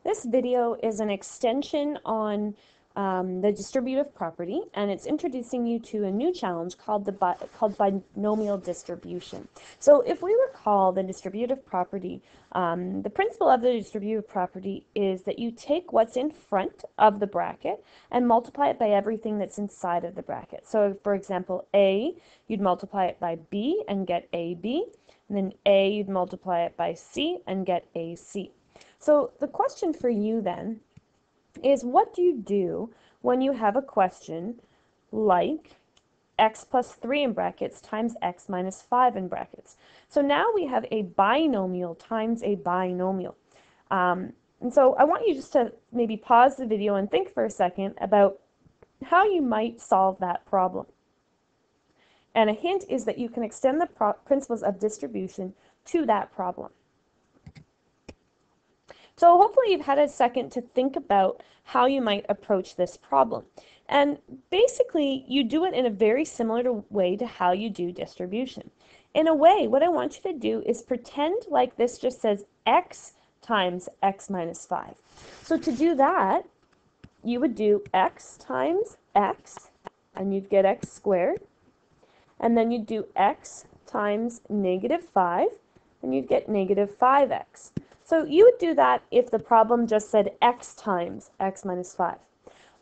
This video is an extension on the distributive property, and it's introducing you to a new challenge called binomial distribution. So if we recall the distributive property, the principle of the distributive property is that you take what's in front of the bracket and multiply it by everything that's inside of the bracket. So for example, A, you'd multiply it by B and get AB, and then A, you'd multiply it by C and get AC. So the question for you then is, what do you do when you have a question like x plus 3 in brackets times x minus 5 in brackets? So now we have a binomial times a binomial. And so I want you just to maybe pause the video and think for a second about how you might solve that problem. And a hint is that you can extend the principles of distribution to that problem. So hopefully you've had a second to think about how you might approach this problem. And basically, you do it in a very similar way to how you do distribution. In a way, what I want you to do is pretend like this just says x times x minus 5. So to do that, you would do x times x, and you'd get x squared. And then you'd do x times negative 5, and you'd get negative 5x. So you would do that if the problem just said x times x minus 5.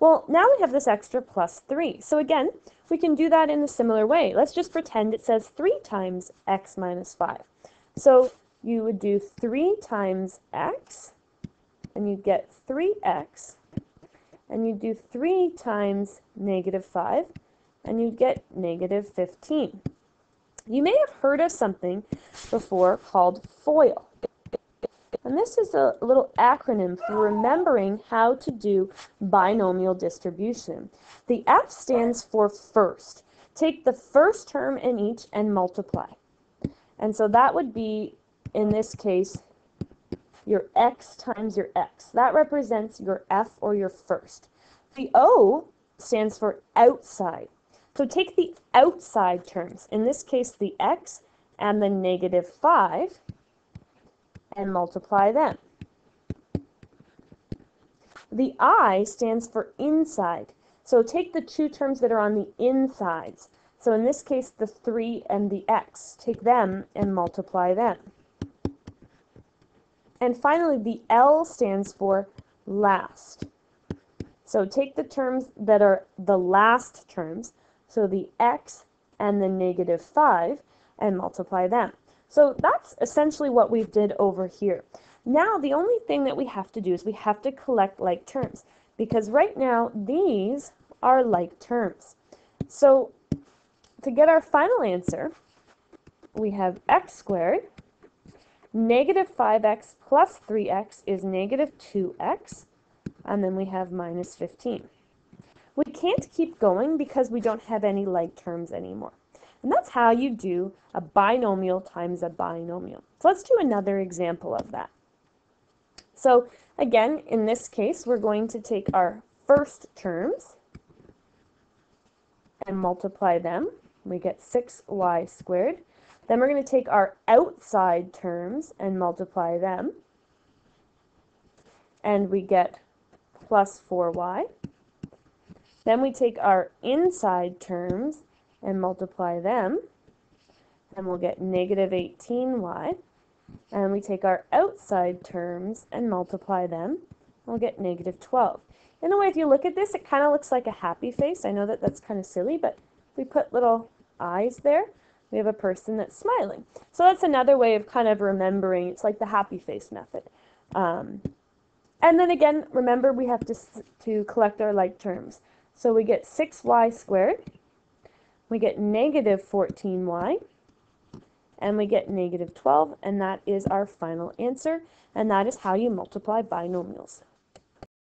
Well, now we have this extra plus 3. So again, we can do that in a similar way. Let's just pretend it says 3 times x minus 5. So you would do 3 times x, and you'd get 3x. And you'd do 3 times negative 5, and you'd get negative 15. You may have heard of something before called FOIL. And this is a little acronym for remembering how to do binomial distribution. The F stands for first. Take the first term in each and multiply. And so that would be, in this case, your x times your x. That represents your F, or your first. The O stands for outside. So take the outside terms, in this case the x and the negative 5, and multiply them. The I stands for inside. So take the two terms that are on the insides. So in this case, the 3 and the x. Take them and multiply them. And finally, the L stands for last. So take the terms that are the last terms, so the x and the negative 5, and multiply them. So that's essentially what we did over here. Now the only thing that we have to do is we have to collect like terms, because right now these are like terms. So to get our final answer, we have x squared, negative 5x plus 3x is negative 2x, and then we have minus 15. We can't keep going because we don't have any like terms anymore. And that's how you do a binomial times a binomial. So let's do another example of that. So again, in this case, we're going to take our first terms and multiply them. We get 6y squared. Then we're going to take our outside terms and multiply them. And we get plus 4y. Then we take our inside terms and multiply them, and we'll get negative 18y. And we take our outside terms and multiply them, and we'll get negative 12. In a way, if you look at this, it kind of looks like a happy face. I know that that's kind of silly, but if we put little eyes there, we have a person that's smiling. So that's another way of kind of remembering. It's like the happy face method. And then again, remember, we have to collect our like terms. So we get 6y squared. We get negative 14y, and we get negative 12, and that is our final answer, and that is how you multiply binomials.